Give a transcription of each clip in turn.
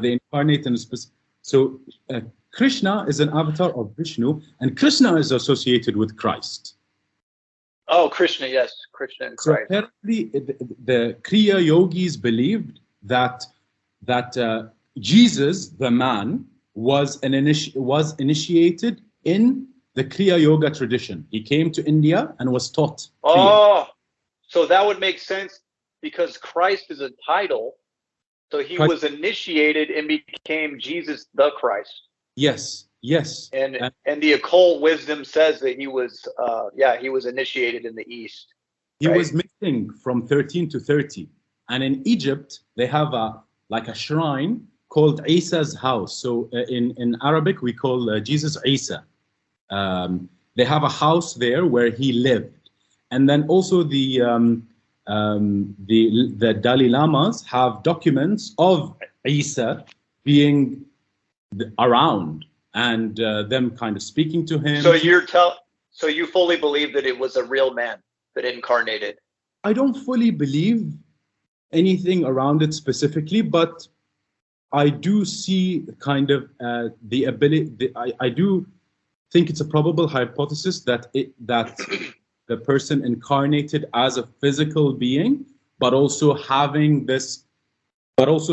they incarnate in a specific. So Krishna is an avatar of Vishnu, and Krishna is associated with Christ. Oh, Krishna, yes, Krishna and So Christ. apparently, the Kriya yogis believed that Jesus, the man, was initiated in the Kriya Yoga tradition. He came to India and was taught Kriya. Oh, so that would make sense because Christ is a title. So he was initiated and became Jesus the Christ. Yes, yes. And the occult wisdom says that he was initiated in the East. He was missing from 13 to 30. And in Egypt, they have a shrine called Isa's house. So in Arabic, we call Jesus Isa. They have a house there where he lived. And then also the Dalai Lamas have documents of Isa being around and them kind of speaking to him. So so you fully believe that it was a real man that incarnated? I don't fully believe anything around it specifically, but I do see kind of the ability. I do think it's a probable hypothesis that the person incarnated as a physical being, but also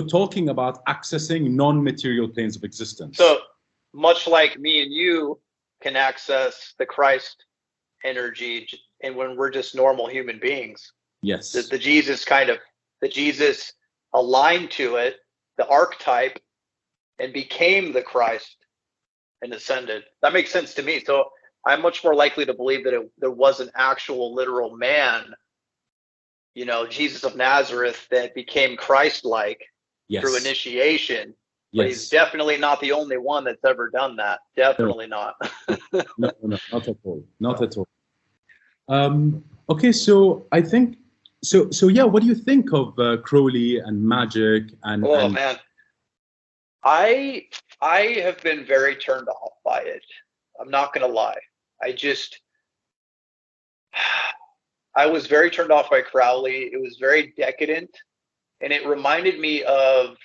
talking about accessing non-material planes of existence. So much like me and you can access the Christ energy, and when we're just normal human beings, yes, the Jesus aligned to it, the archetype, and became the Christ and ascended. That makes sense to me. So I'm much more likely to believe that there was an actual literal man, Jesus of Nazareth, that became Christ-like through initiation. But he's definitely not the only one that's ever done that. Definitely not. No, not at all. Not at all. Okay, so I think so. Yeah, what do you think of Crowley and magic and? Oh man, I have been very turned off by it. I'm not gonna lie. I was very turned off by Crowley. It was very decadent, and it reminded me of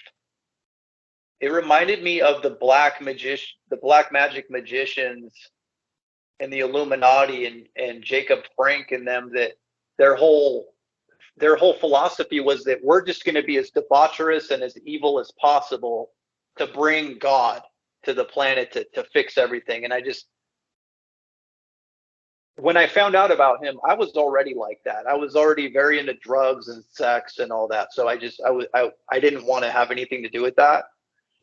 the black magic magicians and the Illuminati and Jacob Frank and them, that their whole philosophy was that we're just going to be as debaucherous and as evil as possible to bring God to the planet to fix everything. And when I found out about him, I was already like that. I was already very into drugs and sex and all that. So I didn't want to have anything to do with that.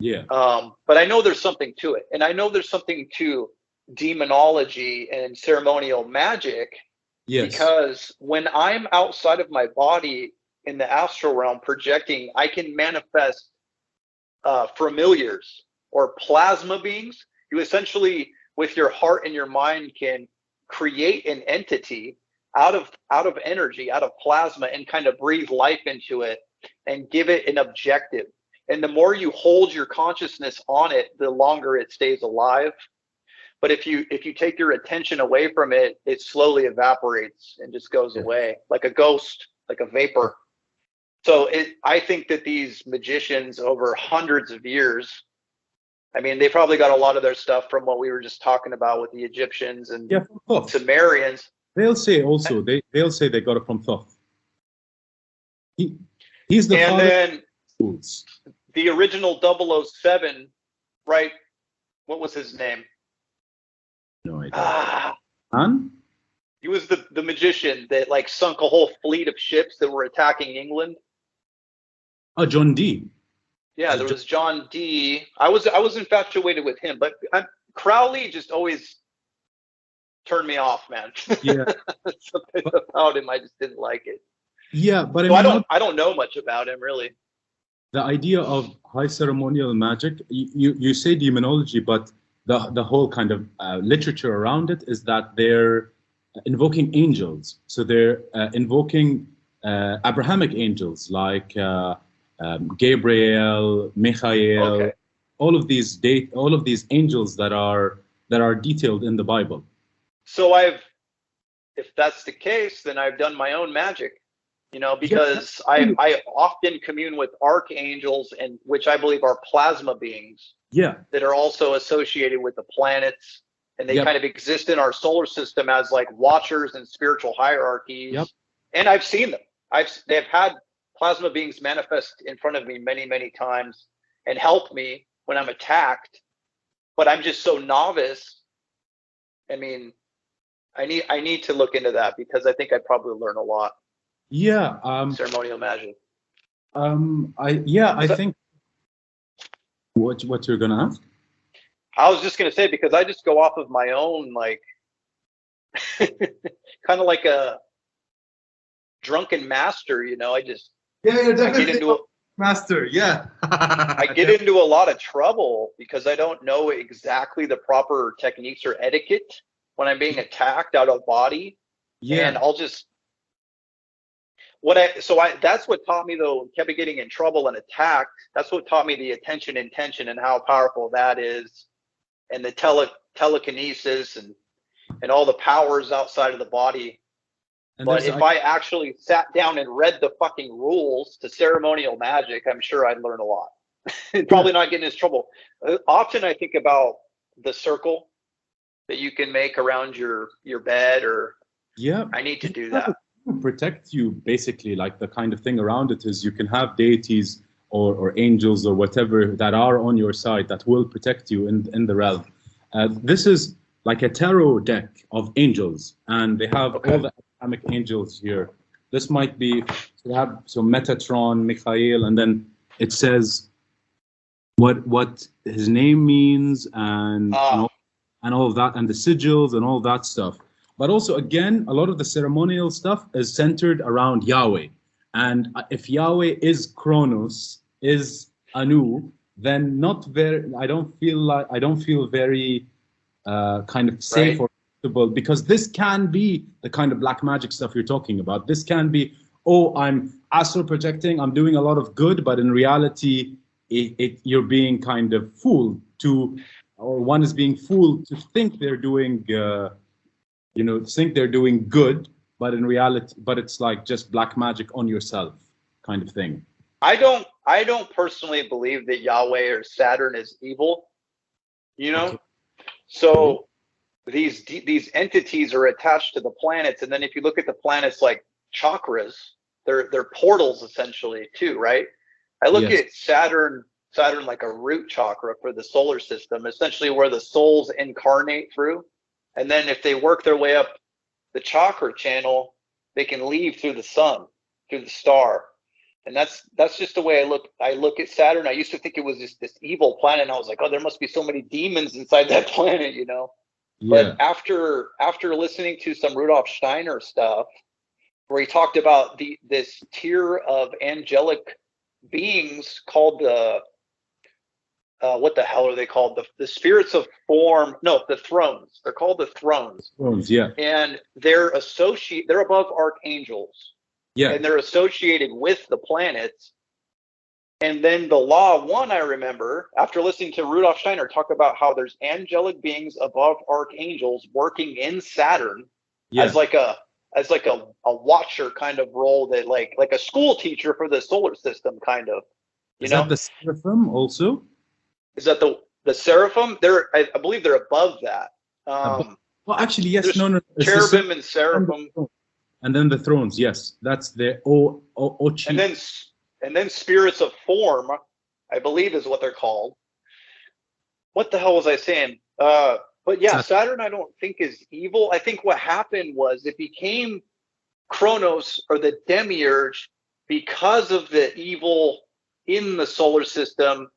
Yeah. But I know there's something to it. And I know there's something to demonology and ceremonial magic. Yes. Because when I'm outside of my body in the astral realm projecting, I can manifest familiars or plasma beings. You essentially, with your heart and your mind, can create an entity out of energy, out of plasma, and kind of breathe life into it and give it an objective. And the more you hold your consciousness on it, the longer it stays alive. But if you take your attention away from it, it slowly evaporates and just goes away, like a ghost, like a vapor. So I think that these magicians over hundreds of years, I mean, they probably got a lot of their stuff from what we were just talking about with the Egyptians and Sumerians. They'll say also, they'll say they got it from Thoth. He's the father. And then the original 007, right? What was his name? No idea. He was the magician that sunk a whole fleet of ships that were attacking England. Oh, John Dee. Yeah, there was John Dee. I was infatuated with him, but Crowley just always turned me off, man. Yeah. Something about him, I just didn't like it. Yeah, but so I don't know much about him really. The idea of high ceremonial magic, you say demonology, but the whole kind of literature around it is that they're invoking angels. So they're invoking Abrahamic angels like Gabriel, Michael, all of these angels that are detailed in the Bible. So if that's the case, then I've done my own magic. because I often commune with archangels, and which I believe are plasma beings that are also associated with the planets, and they kind of exist in our solar system as like watchers and spiritual hierarchies. And I've seen them. They've had plasma beings manifest in front of me many, many times and help me when I'm attacked. But I'm just so novice. I mean, I need to look into that, because I think I'd probably learn a lot. Ceremonial magic. I think what you're gonna ask? I was just gonna say, because I just go off of my own, like, kind of like a drunken master, I just you're definitely I get into master. I get into a lot of trouble because I don't know exactly the proper techniques or etiquette when I'm being attacked out of body. And I'll just that's what taught me, though, kept getting in trouble and attacked. That's what taught me the attention intention and how powerful that is, and the telekinesis and all the powers outside of the body. But if I actually sat down and read the fucking rules to ceremonial magic, I'm sure I'd learn a lot. Probably not get in trouble. Often I think about the circle that you can make around your bed, or I need to do that. Protect you, basically. Like, the kind of thing around it is you can have deities or angels or whatever that are on your side that will protect you in the realm. This is like a tarot deck of angels, and they have all the Abrahamic angels here. This might be, so Metatron, Michael, and then it says what his name means, and all of that, and the sigils and all that stuff. But also, again, a lot of the ceremonial stuff is centered around Yahweh. And if Yahweh is Kronos, is Anu, then I don't feel very kind of safe or comfortable, because this can be the kind of black magic stuff you're talking about. This can be, I'm astral projecting, I'm doing a lot of good, but in reality, you're being kind of fooled or one is being fooled to think they're doing good, but in reality, it's like just black magic on yourself kind of thing. I don't personally believe that Yahweh or Saturn is evil, Okay. So these entities are attached to the planets, and then if you look at the planets like chakras, they're portals essentially too, right? I look at Saturn like a root chakra for the solar system, essentially where the souls incarnate through. And then if they work their way up the chakra channel, they can leave through the sun, through the star. And that's just the way I look at Saturn. I used to think it was just this evil planet, and I was like, there must be so many demons inside that planet, But after listening to some Rudolf Steiner stuff, where he talked about this tier of angelic beings called what the hell are they called? The spirits of form. No, the thrones. They're called the thrones. Thrones, yeah. And they're above archangels. Yeah. And they're associated with the planets. And then the Law 1, I remember, after listening to Rudolf Steiner talk about how there's angelic beings above archangels working in Saturn as like a watcher kind of role, that like a school teacher for the solar system kind of. Is that the seraphim also? Is that the seraphim? I believe they're above that. Well, actually, yes. No. Cherubim and seraphim. And then the thrones, yes. That's the Ochi. And then spirits of form, I believe is what they're called. What the hell was I saying? But yeah, Saturn I don't think is evil. I think what happened was it became Kronos, or the demiurge, because of the evil in the solar system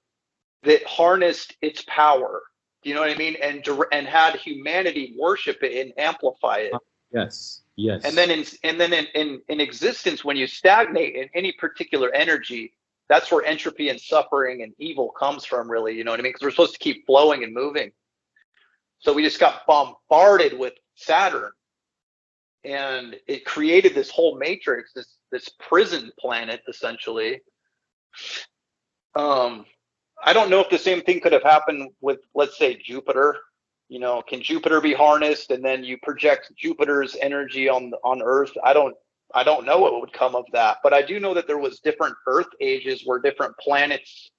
that harnessed its power. Do you know what I mean? And had humanity worship it and amplify it. Yes. And then in existence, when you stagnate in any particular energy, that's where entropy and suffering and evil comes from, really. You know what I mean? Because we're supposed to keep flowing and moving. So we just got bombarded with Saturn, and it created this whole matrix, this prison planet, essentially. I don't know if the same thing could have happened with, let's say, Jupiter. Can Jupiter be harnessed and then you project Jupiter's energy on Earth? I don't I don't know what would come of that, but I do know that there was different Earth ages where different planets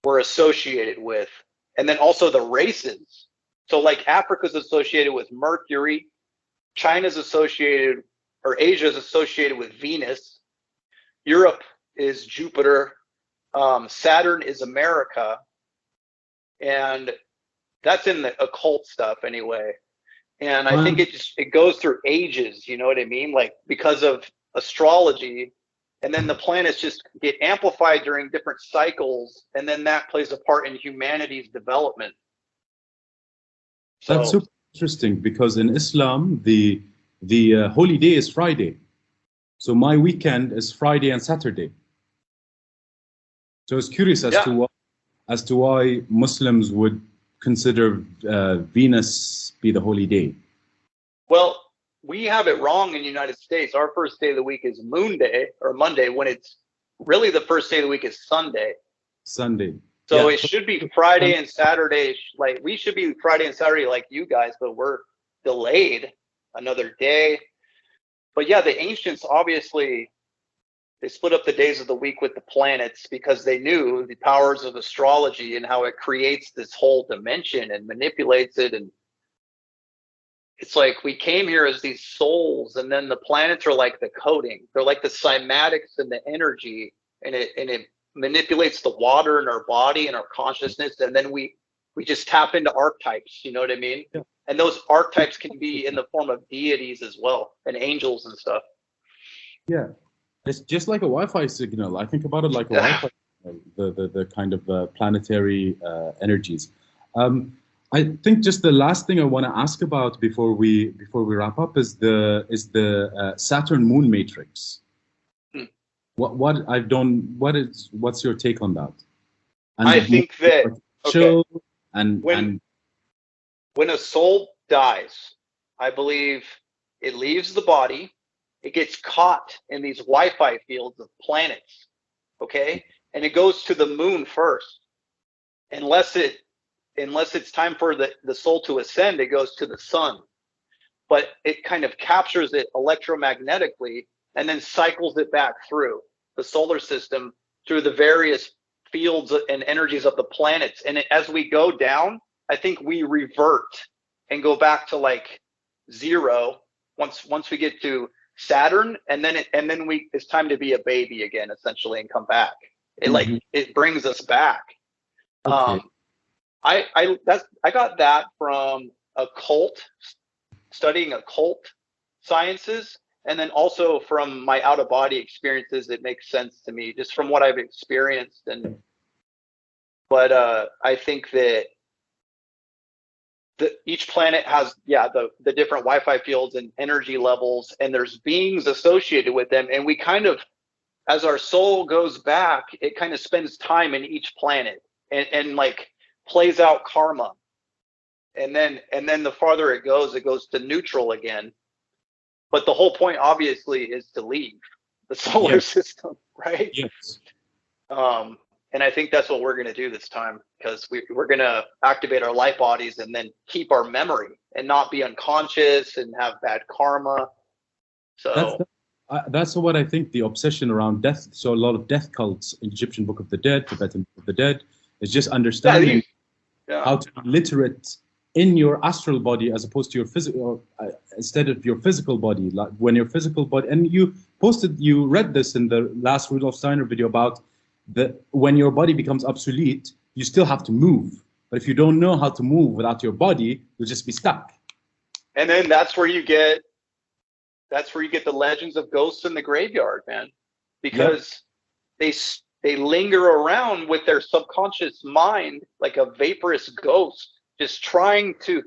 were associated with, and then also the races. So like Africa's associated with Mercury, China's associated, or Asia is associated with Venus, Europe is Jupiter, Saturn is America, and that's in the occult stuff anyway. And I think it goes through ages, you know what I mean? Like because of astrology, and then the planets just get amplified during different cycles, and then that plays a part in humanity's development. So, that's super interesting because in Islam, the holy day is Friday. So my weekend is Friday and Saturday. So I was curious as to why Muslims would consider Venus be the holy day. Well, we have it wrong in the United States. Our first day of the week is Moon Day or Monday, when it's really the first day of the week is Sunday. Sunday. So it should be Friday and Saturday. Like we should be Friday and Saturday like you guys, but we're delayed another day. But yeah, the ancients obviously, they split up the days of the week with the planets because they knew the powers of astrology and how it creates this whole dimension and manipulates it. And it's like we came here as these souls, and then the planets are like the coding. They're like the cymatics and the energy, and it manipulates the water in our body and our consciousness, and then we just tap into archetypes, you know what I mean? Yeah. And those archetypes can be in the form of deities as well, and angels and stuff. Yeah, it's just like a Wi-Fi signal. I think about it like a Wi-Fi signal, the kind of planetary energies. I think just the last thing I want to ask about before we wrap up is the Saturn Moon matrix. What's your take on that? And I think that when a soul dies, I believe it leaves the body, it gets caught in these Wi-Fi fields of planets, okay? And it goes to the moon first. Unless it's time for the soul to ascend, it goes to the sun. But it kind of captures it electromagnetically and then cycles it back through the solar system, through the various fields and energies of the planets. And as we go down, I think we revert and go back to like zero once we get to Saturn, and then it's time to be a baby again, essentially, and come back. It brings us back. Okay. I got that from studying occult sciences, and then also from my out of body experiences. It makes sense to me just from what I've experienced. But I think that each planet has the different Wi-Fi fields and energy levels, and there's beings associated with them, and we kind of, as our soul goes back, it kind of spends time in each planet and like plays out karma, and then the farther it goes to neutral again. But the whole point obviously is to leave the solar system, right? Yes. And I think that's what we're going to do this time, because we're going to activate our light bodies and then keep our memory and not be unconscious and have bad karma. So that's what I think, the obsession around death. So a lot of death cults, Egyptian Book of the Dead, Tibetan Book of the Dead, is just understanding how to be literate in your astral body as opposed to your physical, instead of your physical body. Like when your physical body, and you read this in the last Rudolf Steiner video about when your body becomes obsolete, you still have to move. But if you don't know how to move without your body, you'll just be stuck. And then that's where you get the legends of ghosts in the graveyard, man, because they linger around with their subconscious mind like a vaporous ghost, just trying to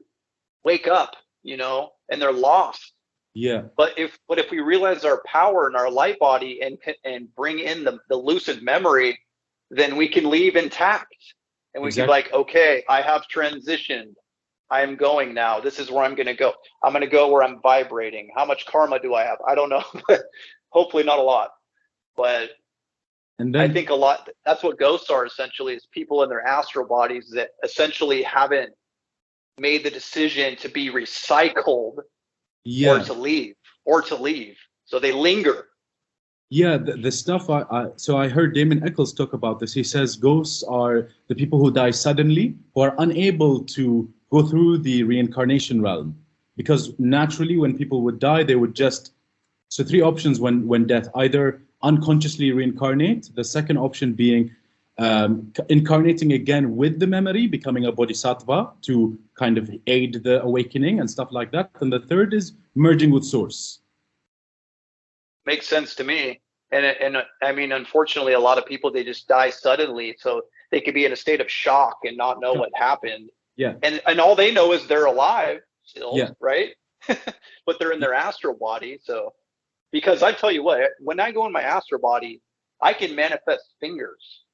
wake up, and they're lost. Yeah. But if we realize our power in our light body and bring in the lucid memory, then we can leave intact, and we can be like, okay, I have transitioned. I am going now. This is where I'm going to go. I'm going to go where I'm vibrating. How much karma do I have? I don't know, but hopefully not a lot. But I think a lot. That's what ghosts are essentially, is people in their astral bodies that essentially haven't made the decision to be recycled or to leave. So they linger. Yeah, the stuff so I heard Damon Eccles talk about this. He says ghosts are the people who die suddenly, who are unable to go through the reincarnation realm. Because naturally, when people would die, they would just, so three options when death, either unconsciously reincarnate, the second option being incarnating again with the memory, becoming a bodhisattva to kind of aid the awakening and stuff like that. And the third is merging with source. Makes sense to me. And I mean, unfortunately, a lot of people, they just die suddenly. So they could be in a state of shock and not know what happened. Yeah. And all they know is they're alive still, yeah. right? But they're in their astral body. So, because I tell you what, when I go in my astral body, I can manifest fingers.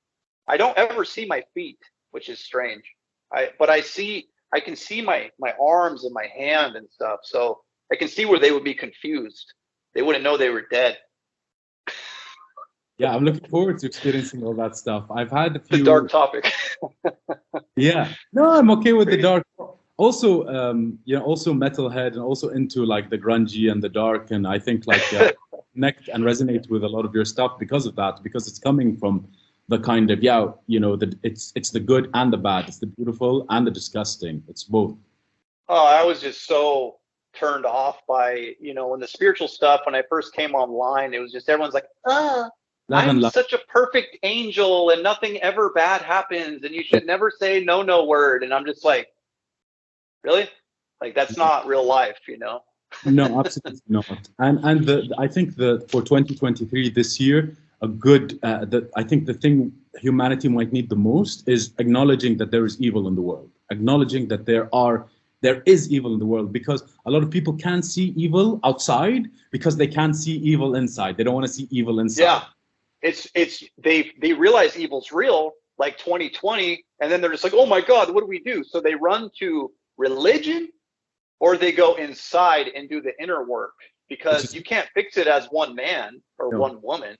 I don't ever see my feet, which is strange. But I can see my arms and my hand and stuff. So I can see where they would be confused. They wouldn't know they were dead. Yeah, I'm looking forward to experiencing all that stuff. I've had a few. The dark topic. Yeah, no, I'm okay with the dark. Also, also metalhead and also into like the grungy and the dark. And I think like connect and resonate with a lot of your stuff because of that, because it's coming from the kind of, it's the good and the bad. It's the beautiful and the disgusting. It's both. Oh, I was just so turned off by, when the spiritual stuff, when I first came online, it was just, everyone's like, I'm such a perfect angel and nothing ever bad happens and you should never say no word. And I'm just like, really? Like, that's not real life, No, absolutely not. And I think that for 2023 this year, I think the thing humanity might need the most is acknowledging that there is evil in the world, acknowledging that there is evil in the world, because a lot of people can't see evil outside because they can't see evil inside. They don't want to see evil inside. Yeah. They realize evil's real, like 2020, and then they're just like, oh my God, what do we do? So they run to religion, or they go inside and do the inner work, because you can't fix it as one man or one woman.